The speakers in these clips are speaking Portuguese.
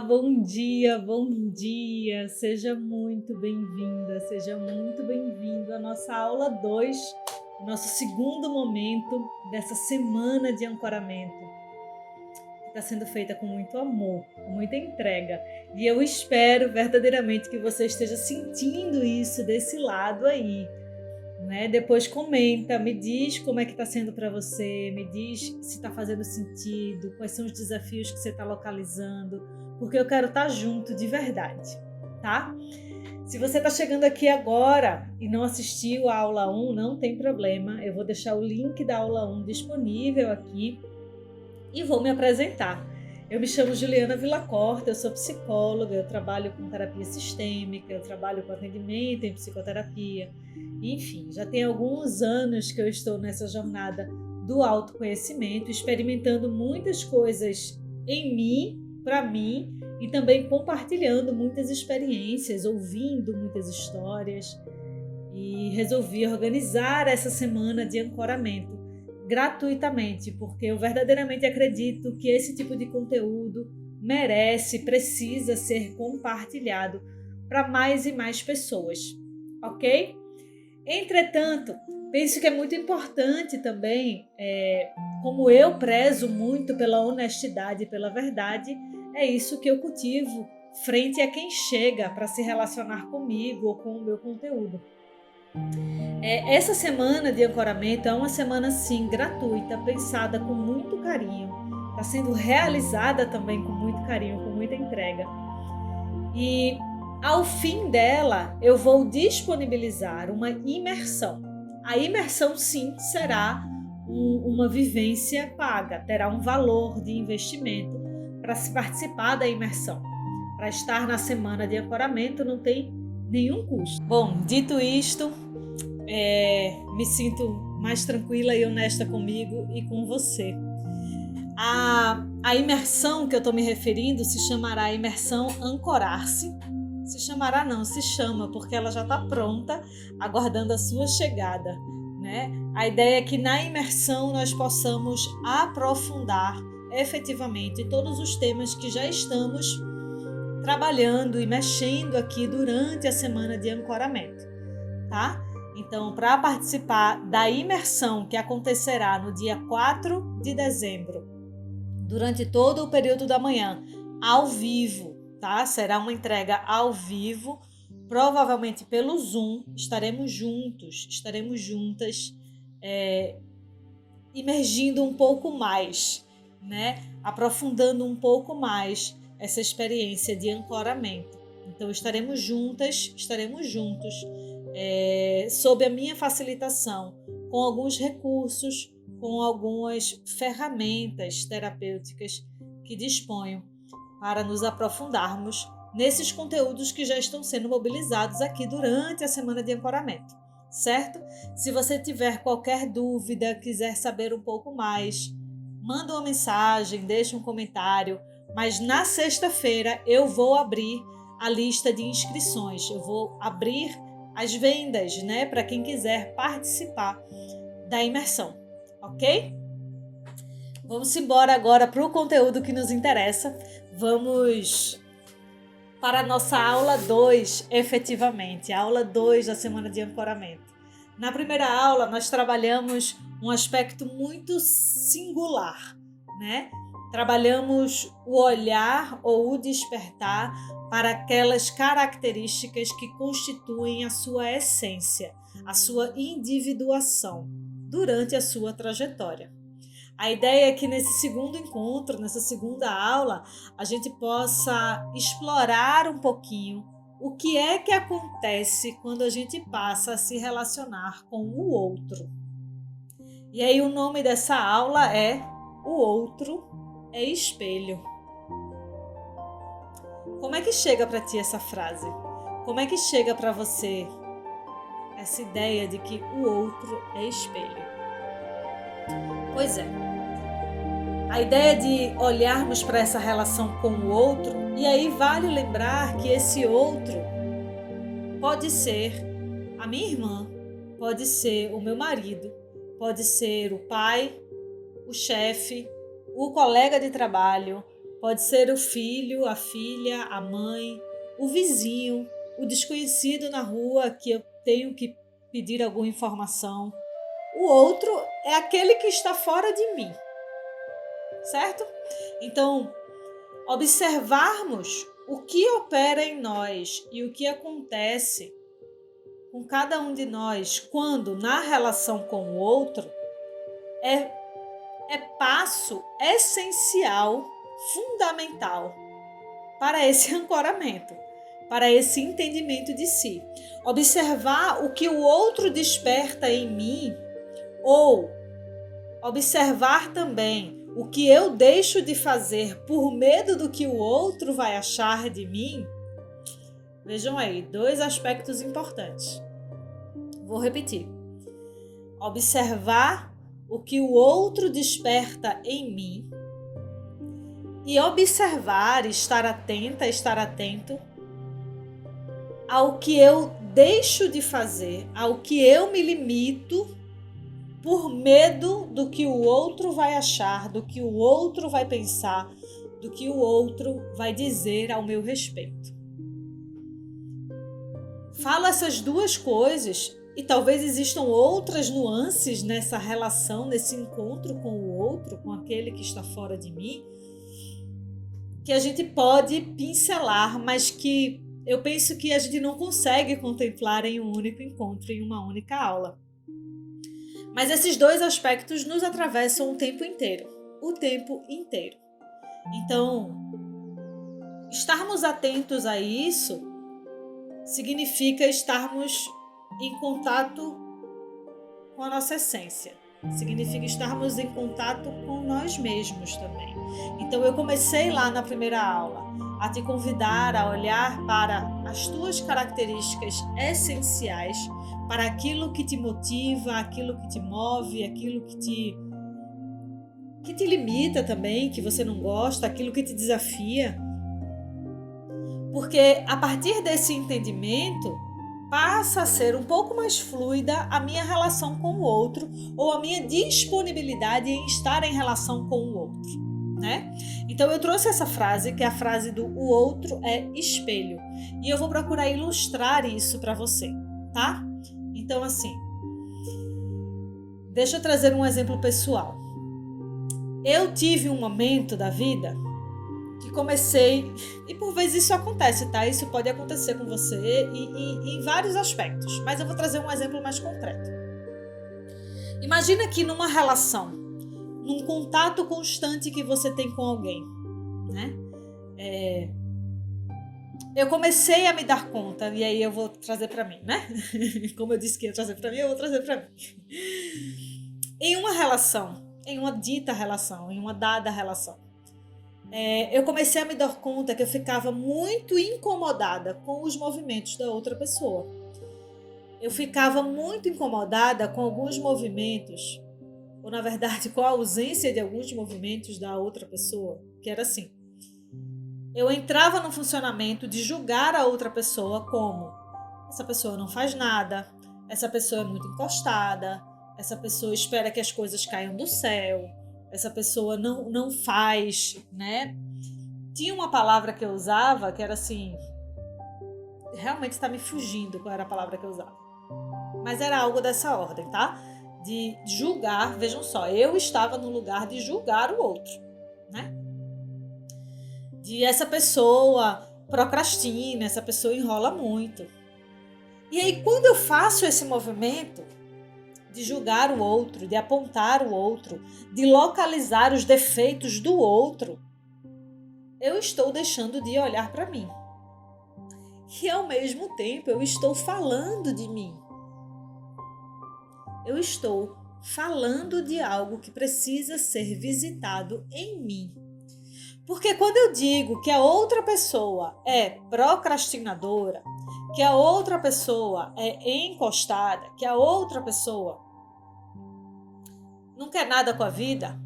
bom dia, bom dia. Seja muito bem-vinda, seja muito bem-vindo à nossa aula 2, nosso segundo momento dessa semana de ancoramento. Está sendo feita com muito amor, com muita entrega. E eu espero verdadeiramente que você esteja sentindo isso desse lado aí. Né? Depois comenta, me diz como é que está sendo para você, me diz se está fazendo sentido, quais são os desafios que você está localizando, porque eu quero estar junto de verdade, tá? Se você está chegando aqui agora e não assistiu a aula 1, não tem problema, eu vou deixar o link da aula 1 disponível aqui e vou me apresentar. Eu me chamo Juliana Villacorta, eu sou psicóloga, eu trabalho com terapia sistêmica, eu trabalho com atendimento em psicoterapia. Enfim, já tem alguns anos que eu estou nessa jornada do autoconhecimento, experimentando muitas coisas em mim, para mim, e também compartilhando muitas experiências, ouvindo muitas histórias. E resolvi organizar essa semana de ancoramento gratuitamente, porque eu verdadeiramente acredito que esse tipo de conteúdo merece, precisa ser compartilhado para mais e mais pessoas, ok? Entretanto, penso que é muito importante também, como eu prezo muito pela honestidade e pela verdade, é isso que eu cultivo frente a quem chega para se relacionar comigo ou com o meu conteúdo. Essa semana de ancoramento é uma semana, sim, gratuita, pensada com muito carinho. Está sendo realizada também com muito carinho, com muita entrega. E ao fim dela, eu vou disponibilizar uma imersão. A imersão, sim, será uma vivência paga, terá um valor de investimento para se participar da imersão. Para estar na semana de ancoramento não tem nenhum custo. Bom, dito isto, me sinto mais tranquila e honesta comigo e com você. A imersão que eu estou me referindo se chamará imersão Ancorar-se. Se chamará não, se chama, porque ela já está pronta, aguardando a sua chegada, né? A ideia é que na imersão nós possamos aprofundar efetivamente todos os temas que já estamos trabalhando e mexendo aqui durante a semana de ancoramento, tá? Então, para participar da imersão que acontecerá no dia 4 de dezembro, durante todo o período da manhã, ao vivo, tá? Será uma entrega ao vivo, provavelmente pelo Zoom, estaremos juntas, imergindo um pouco mais, né? Aprofundando um pouco mais essa experiência de ancoramento. Então, estaremos juntos, sob a minha facilitação, com alguns recursos, com algumas ferramentas terapêuticas que disponho para nos aprofundarmos nesses conteúdos que já estão sendo mobilizados aqui durante a semana de ancoramento, certo? Se você tiver qualquer dúvida, quiser saber um pouco mais, manda uma mensagem, deixa um comentário, mas na sexta-feira eu vou abrir a lista de inscrições, eu vou abrir as vendas, né, para quem quiser participar da imersão, ok? Vamos embora agora para o conteúdo que nos interessa. Vamos para a nossa aula 2, efetivamente, a aula 2 da semana de ancoramento. Na primeira aula, nós trabalhamos um aspecto muito singular, né? Trabalhamos o olhar ou o despertar para aquelas características que constituem a sua essência, a sua individuação durante a sua trajetória. A ideia é que nesse segundo encontro, nessa segunda aula, a gente possa explorar um pouquinho o que é que acontece quando a gente passa a se relacionar com o outro. E aí o nome dessa aula é O Outro é Espelho. Como é que chega para ti essa frase? Como é que chega para você essa ideia de que o outro é espelho? Pois é. A ideia de olharmos para essa relação com o outro, e aí vale lembrar que esse outro pode ser a minha irmã, pode ser o meu marido, pode ser o pai, o chefe, o colega de trabalho, Pode ser o filho, a filha, a mãe, o vizinho, o desconhecido na rua que eu tenho que pedir alguma informação. O outro é aquele que está fora de mim, certo? Então, observarmos o que opera em nós e o que acontece com cada um de nós quando na relação com o outro é passo essencial, fundamental para esse ancoramento, para esse entendimento de si. Observar o que o outro desperta em mim ou observar também o que eu deixo de fazer por medo do que o outro vai achar de mim. Vejam aí, 2 aspectos importantes. Vou repetir. Observar o que o outro desperta em mim e observar, estar atenta, estar atento ao que eu deixo de fazer, ao que eu me limito por medo do que o outro vai achar, do que o outro vai pensar, do que o outro vai dizer ao meu respeito. Falo essas 2 coisas e talvez existam outras nuances nessa relação, nesse encontro com o outro, com aquele que está fora de mim, que a gente pode pincelar, mas que eu penso que a gente não consegue contemplar em um único encontro, em uma única aula. Mas esses 2 aspectos nos atravessam o tempo inteiro. O tempo inteiro. Então, estarmos atentos a isso significa estarmos em contato com a nossa essência. Significa estarmos em contato com nós mesmos também. Então, eu comecei lá na primeira aula a te convidar a olhar para as tuas características essenciais, para aquilo que te motiva, aquilo que te move, aquilo que te limita também, que você não gosta, aquilo que te desafia. Porque a partir desse entendimento, passa a ser um pouco mais fluida a minha relação com o outro ou a minha disponibilidade em estar em relação com o outro, né? Então eu trouxe essa frase, que é a frase do o outro é espelho. E eu vou procurar ilustrar isso para você, tá? Então assim, deixa eu trazer um exemplo pessoal. Eu tive um momento da vida que comecei, e por vezes isso acontece, tá? Isso pode acontecer com você e em vários aspectos, mas eu vou trazer um exemplo mais concreto. Imagina que numa relação, num contato constante que você tem com alguém, né? Eu comecei a me dar conta, e aí eu vou trazer para mim, né? Como eu disse que ia trazer para mim, eu vou trazer para mim. Em uma relação, em uma dita relação, em uma dada relação, eu comecei a me dar conta que eu ficava muito incomodada com os movimentos da outra pessoa. Eu ficava muito incomodada com alguns movimentos, ou na verdade com a ausência de alguns movimentos da outra pessoa, que era assim. Eu entrava no funcionamento de julgar a outra pessoa como: essa pessoa não faz nada, essa pessoa é muito encostada, essa pessoa espera que as coisas caiam do céu, essa pessoa não faz, né? Tinha uma palavra que eu usava que era assim, realmente está me fugindo qual era a palavra que eu usava, mas era algo dessa ordem, tá? De julgar, vejam só, eu estava no lugar de julgar o outro, né? De essa pessoa procrastina, essa pessoa enrola muito. E aí quando eu faço esse movimento de julgar o outro, de apontar o outro, de localizar os defeitos do outro, eu estou deixando de olhar para mim. E ao mesmo tempo eu estou falando de mim. Eu estou falando de algo que precisa ser visitado em mim. Porque quando eu digo que a outra pessoa é procrastinadora, que a outra pessoa é encostada, que a outra pessoa não quer nada com a vida,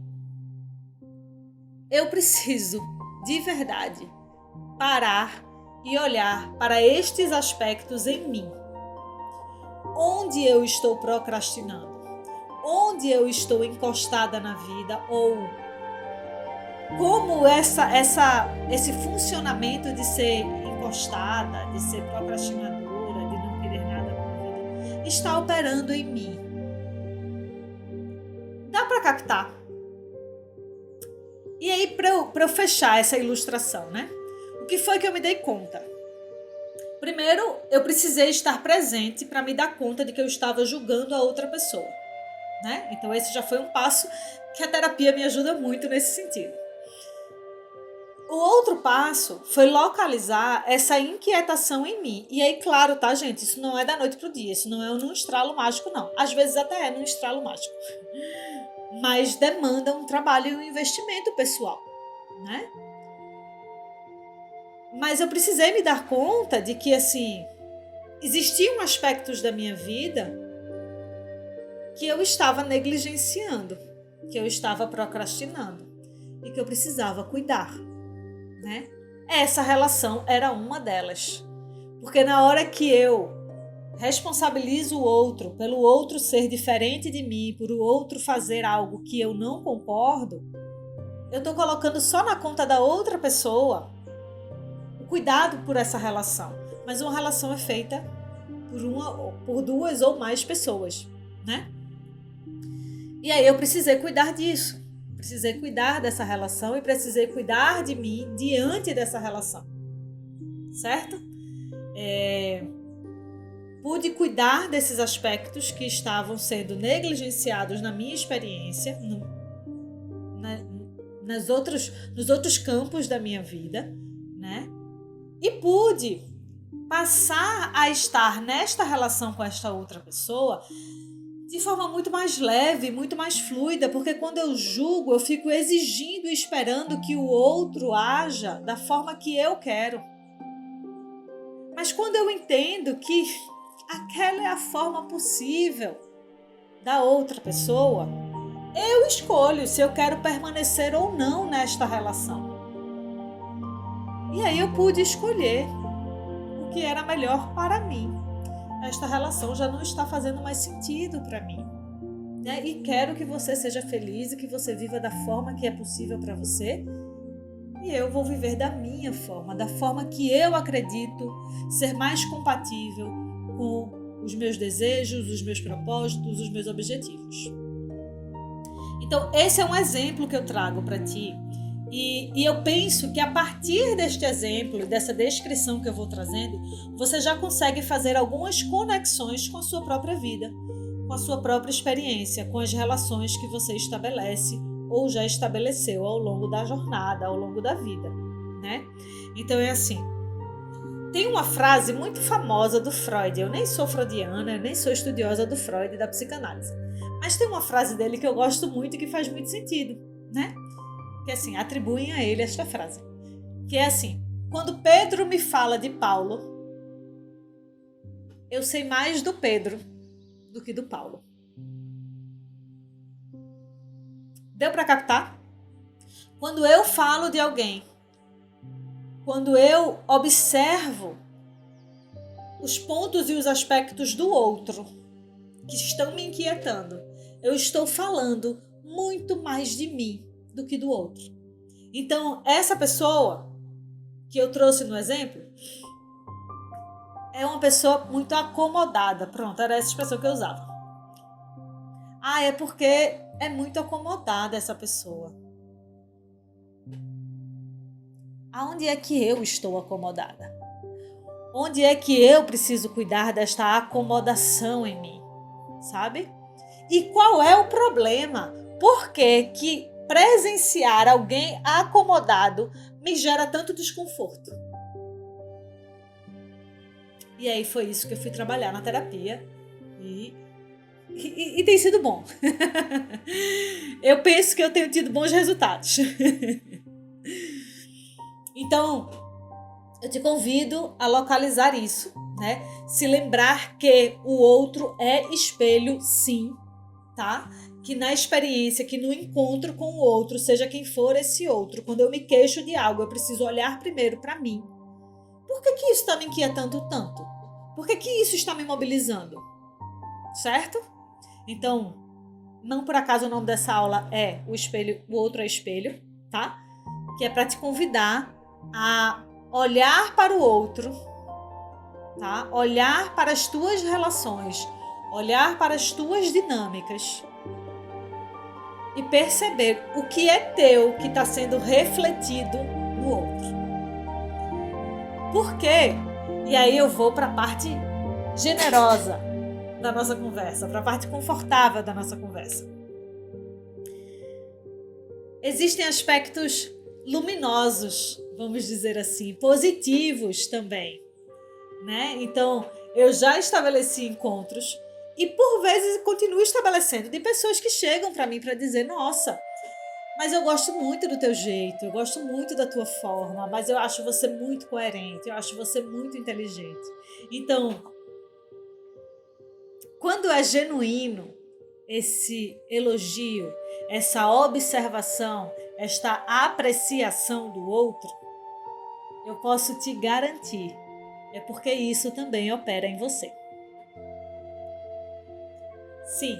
eu preciso, de verdade, parar e olhar para estes aspectos em mim. Onde eu estou procrastinando? Onde eu estou encostada na vida ou como esse funcionamento de ser encostada, de ser procrastinadora, de não querer nada com a vida, está operando em mim. Dá para captar? E aí, para eu fechar essa ilustração, né? O que foi que eu me dei conta? Primeiro, eu precisei estar presente para me dar conta de que eu estava julgando a outra pessoa, né? Então, esse já foi um passo que a terapia me ajuda muito nesse sentido. O outro passo foi localizar essa inquietação em mim. E aí, claro, tá, gente? Isso não é da noite pro dia. Isso não é num estralo mágico, não. Às vezes até é num estralo mágico. Mas demanda um trabalho e um investimento pessoal, né? Mas eu precisei me dar conta de que, assim, existiam aspectos da minha vida que eu estava negligenciando, que eu estava procrastinando e que eu precisava cuidar, né? Essa relação era uma delas. Porque na hora que eu responsabilizo o outro pelo outro ser diferente de mim, por o outro fazer algo que eu não concordo, eu estou colocando só na conta da outra pessoa o cuidado por essa relação. Mas uma relação é feita por duas ou mais pessoas, né? E aí eu precisei cuidar disso. Precisei cuidar dessa relação e precisei cuidar de mim diante dessa relação. Certo? Pude cuidar desses aspectos que estavam sendo negligenciados na minha experiência, nos outros campos da minha vida, né? E pude passar a estar nesta relação com esta outra pessoa de forma muito mais leve, muito mais fluida, porque quando eu julgo, eu fico exigindo e esperando que o outro haja da forma que eu quero. Mas quando eu entendo que aquela é a forma possível da outra pessoa, eu escolho se eu quero permanecer ou não nesta relação. E aí eu pude escolher o que era melhor para mim. Esta relação já não está fazendo mais sentido para mim, né? E quero que você seja feliz e que você viva da forma que é possível para você. E eu vou viver da minha forma, da forma que eu acredito ser mais compatível com os meus desejos, os meus propósitos, os meus objetivos. Então, esse é um exemplo que eu trago para ti. E eu penso que a partir deste exemplo, dessa descrição que eu vou trazendo, você já consegue fazer algumas conexões com a sua própria vida, com a sua própria experiência, com as relações que você estabelece ou já estabeleceu ao longo da jornada, ao longo da vida, né? Então é assim, tem uma frase muito famosa do Freud, eu nem sou freudiana, nem sou estudiosa do Freud e da psicanálise, mas tem uma frase dele que eu gosto muito e que faz muito sentido, né? Que assim, atribuem a ele esta frase, que é assim: quando Pedro me fala de Paulo, eu sei mais do Pedro do que do Paulo. Deu para captar? Quando eu falo de alguém, quando eu observo os pontos e os aspectos do outro que estão me inquietando, eu estou falando muito mais de mim do que do outro. Então, essa pessoa que eu trouxe no exemplo é uma pessoa muito acomodada. Pronto, era essa expressão que eu usava. É porque é muito acomodada essa pessoa. Aonde é que eu estou acomodada? Onde é que eu preciso cuidar desta acomodação em mim? Sabe? E qual é o problema? Por que presenciar alguém acomodado me gera tanto desconforto? E aí foi isso que eu fui trabalhar na terapia e tem sido bom. Eu penso que eu tenho tido bons resultados. Então, eu te convido a localizar isso, né? Se lembrar que o outro é espelho, sim, tá? Que na experiência, que no encontro com o outro, seja quem for esse outro, quando eu me queixo de algo, eu preciso olhar primeiro para mim. Por que isso está me inquietando tanto? Por que isso está me mobilizando? Certo? Então, não por acaso o nome dessa aula é o espelho, o outro é espelho, tá? que é para te convidar a olhar para o outro, tá? Olhar para as tuas relações, olhar para as tuas dinâmicas e perceber o que é teu que está sendo refletido no outro. Por quê? E aí eu vou para a parte generosa da nossa conversa, para a parte confortável da nossa conversa. Existem aspectos luminosos, vamos dizer assim, positivos também, né? Então, eu já estabeleci encontros e por vezes continuo estabelecendo de pessoas que chegam para mim para dizer: nossa, mas eu gosto muito do teu jeito, eu gosto muito da tua forma, mas eu acho você muito coerente, eu acho você muito inteligente. Então, quando é genuíno esse elogio, essa observação, esta apreciação do outro, eu posso te garantir, é porque isso também opera em você. Sim,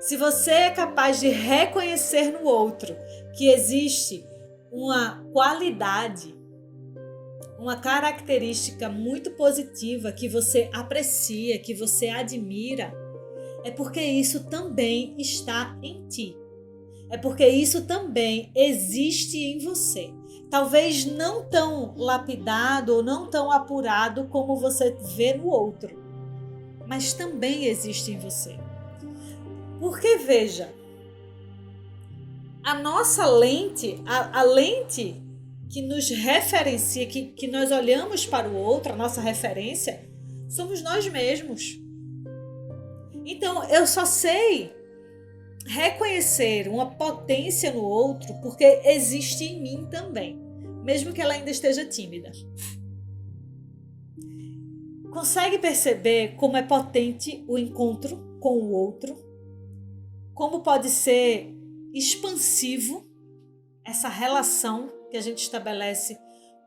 se você é capaz de reconhecer no outro que existe uma qualidade, uma característica muito positiva que você aprecia, que você admira, é porque isso também está em ti. É porque isso também existe em você. Talvez não tão lapidado ou não tão apurado como você vê no outro, mas também existe em você. Porque veja, a nossa lente, a lente que nos referencia, que nós olhamos para o outro, a nossa referência, somos nós mesmos. Então, eu só sei reconhecer uma potência no outro porque existe em mim também, mesmo que ela ainda esteja tímida. Consegue perceber como é potente o encontro com o outro? Como pode ser expansivo essa relação que a gente estabelece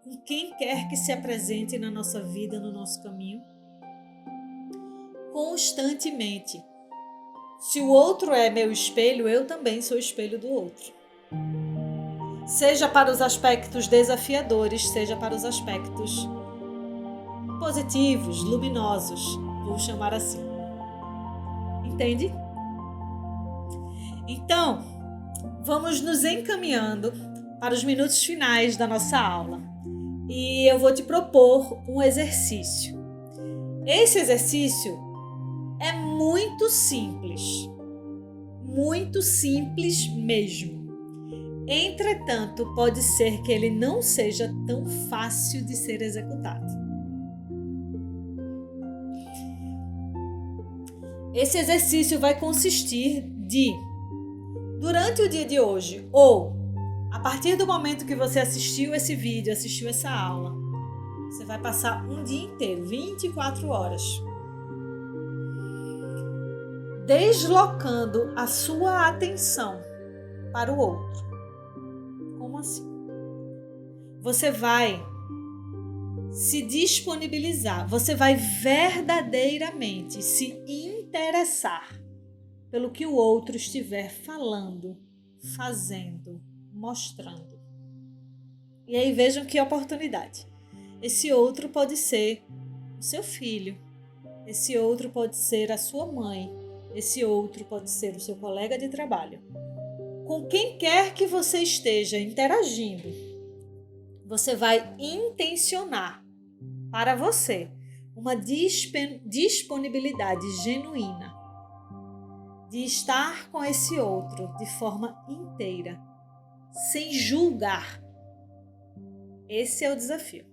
com quem quer que se apresente na nossa vida, no nosso caminho? Constantemente. Se o outro é meu espelho, eu também sou espelho do outro. Seja para os aspectos desafiadores, seja para os aspectos positivos, luminosos, vou chamar assim. Entende? Então, vamos nos encaminhando para os minutos finais da nossa aula. E eu vou te propor um exercício. Esse exercício é muito simples mesmo. Entretanto, pode ser que ele não seja tão fácil de ser executado. Esse exercício vai consistir de, durante o dia de hoje, ou a partir do momento que você assistiu esse vídeo, assistiu essa aula, você vai passar um dia inteiro, 24 horas, deslocando a sua atenção para o outro. Como assim? Você vai se disponibilizar, você vai verdadeiramente se interessar pelo que o outro estiver falando, fazendo, mostrando. E aí vejam que oportunidade. Esse outro pode ser o seu filho, esse outro pode ser a sua mãe, esse outro pode ser o seu colega de trabalho. Com quem quer que você esteja interagindo, você vai intencionar para você uma disponibilidade genuína de estar com esse outro de forma inteira, sem julgar. Esse é o desafio.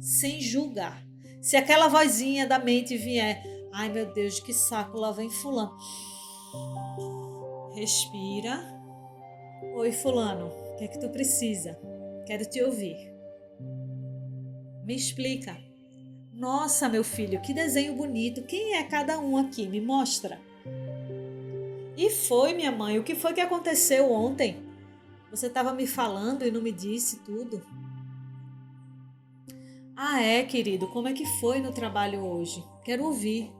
Sem julgar. Se aquela vozinha da mente vier, ai meu Deus, que saco, lá vem fulano. Respira. Oi fulano, o que é que tu precisa? Quero te ouvir. Me explica. Nossa, meu filho, que desenho bonito. Quem é cada um aqui? Me mostra. E foi, minha mãe, o que foi que aconteceu ontem? Você estava me falando e não me disse tudo? Ah, é, querido, como é que foi no trabalho hoje? Quero ouvir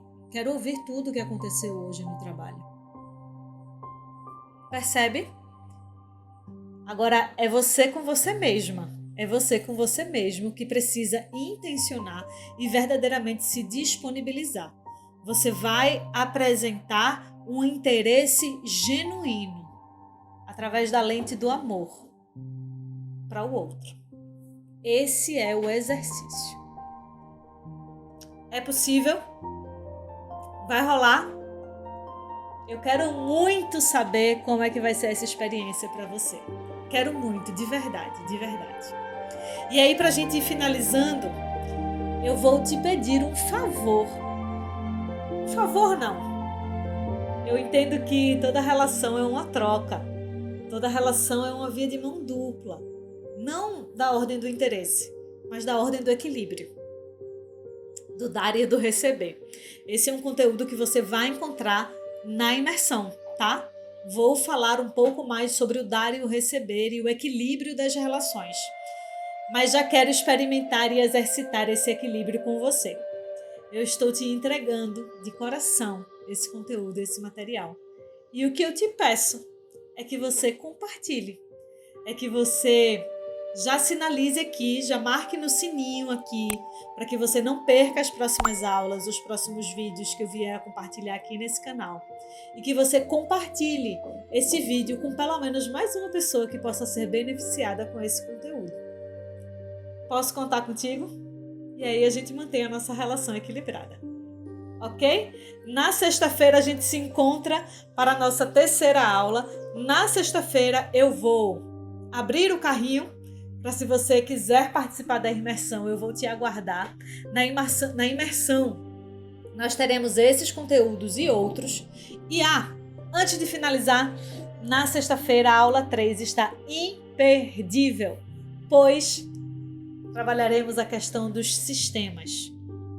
tudo o que aconteceu hoje no trabalho. Percebe? Agora é você com você mesma. É você com você mesmo que precisa intencionar e verdadeiramente se disponibilizar. Você vai apresentar um interesse genuíno através da lente do amor para o outro. Esse é o exercício. É possível? Vai rolar? Eu quero muito saber como é que vai ser essa experiência para você. Quero muito, de verdade, de verdade. E aí, para a gente ir finalizando, eu vou te pedir um favor. Um favor não. Eu entendo que toda relação é uma troca. Toda relação é uma via de mão dupla. Não da ordem do interesse, mas da ordem do equilíbrio. Do dar e do receber. Esse é um conteúdo que você vai encontrar na imersão, tá? Vou falar um pouco mais sobre o dar e o receber e o equilíbrio das relações. Mas já quero experimentar e exercitar esse equilíbrio com você. Eu estou te entregando de coração esse conteúdo, esse material. E o que eu te peço é que você compartilhe, é que você já sinalize aqui, já marque no sininho aqui, para que você não perca as próximas aulas, os próximos vídeos que eu vier a compartilhar aqui nesse canal. E que você compartilhe esse vídeo com pelo menos mais uma pessoa que possa ser beneficiada com esse conteúdo. Posso contar contigo? E aí a gente mantém a nossa relação equilibrada. Ok? Na sexta-feira a gente se encontra para a nossa terceira aula. Na sexta-feira eu vou abrir o carrinho para, se você quiser participar da imersão, eu vou te aguardar. Na imersão nós teremos esses conteúdos e outros. E antes de finalizar, na sexta-feira a aula 3 está imperdível, pois trabalharemos a questão dos sistemas.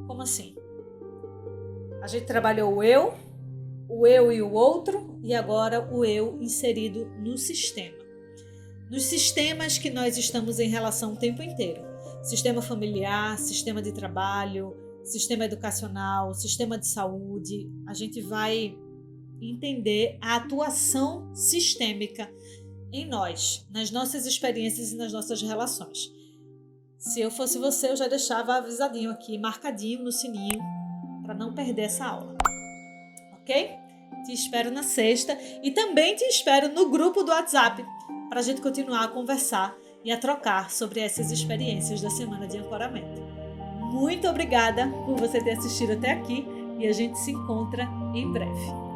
Como assim? A gente trabalhou o eu e o outro, e agora o eu inserido no sistema. Nos sistemas que nós estamos em relação o tempo inteiro. Sistema familiar, sistema de trabalho, sistema educacional, sistema de saúde. A gente vai entender a atuação sistêmica em nós, nas nossas experiências e nas nossas relações. Se eu fosse você, eu já deixava avisadinho aqui, marcadinho no sininho, para não perder essa aula. Ok? Te espero na sexta e também te espero no grupo do WhatsApp para a gente continuar a conversar e a trocar sobre essas experiências da semana de ancoramento. Muito obrigada por você ter assistido até aqui e a gente se encontra em breve.